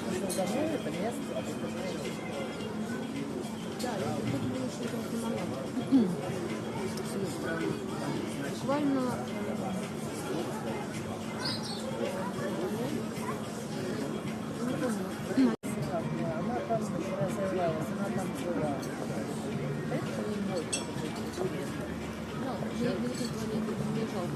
Пошел домой, это место. Да, я подумала, что это момент. Буквально не помню. Она там развивалась, она там жила. Это не мой. Ну, я не знаю, не бежал,